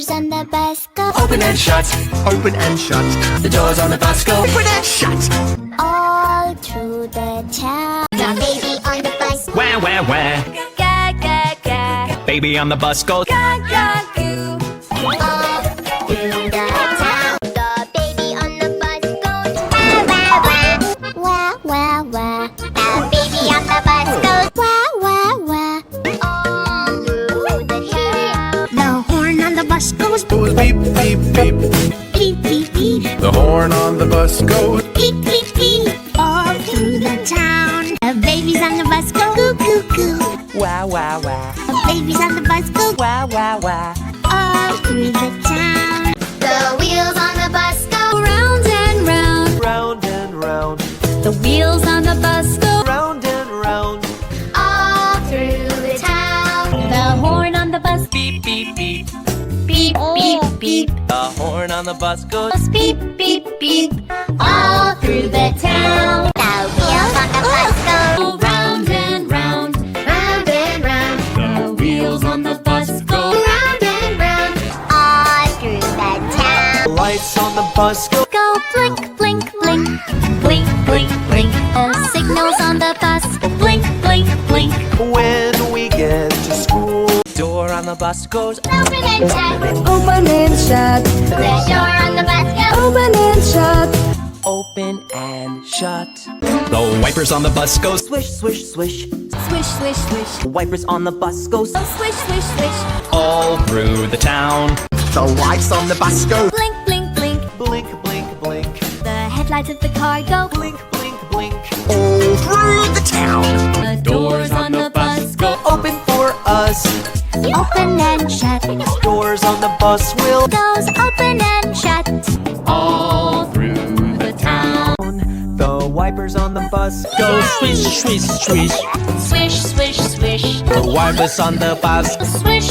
doors on the bus go Open and shut, open and shut. The doors on the bus go open and shut. all through the town. The baby on the bus, Wah, wah, wah. ga ga ga, Baby on the bus goes ga ga goo. All through the town. The baby on the bus goes wah wah wah, wah wah. The baby on the bus goes wah wah wah. All through the town. The horn on the bus goes Goes beep, beep, beep. beep beep beep. The horn on the bus goes. Beep, beep, beep, all through the town. The babies on the bus go goo, goo, goo. wah, wah, wah. The babies on the bus go Wah, wah, wah. all through the town. The wheels on the bus go round and round. Round and round, The wheels on the bus go round and round. all through the town. The horn on the bus Beep, beep, beep. beep, beep, beep. The horn on the bus goes Beep, beep, beep, all through the town. The wheels on the bus go round and round, round and round. The wheels on the bus go round and round, all through the town. lights on the bus go Go blink, blink, blink, blink, blink, blink. The signals on the bus blink, blink, blink. when we get to school. Door on the bus goes Open and shut. Open and shut, The door on the bus go open and shut. open and shut. The wipers on the bus go swish, swish, swish. Swish, swish, swish. The wipers on the bus go Swish, swish, swish. all through the town. The lights on the bus go. Blink, blink, blink. Blink, blink, blink. The headlights of the car go. Blink, blink, blink. All through the town. The doors on the bus go. Open for us. open and shut. Doors on the bus will Goes open and shut. all through the town. The wipers on the bus go swish, swish, swish. Swish, swish, swish. The wipers on the bus Swish,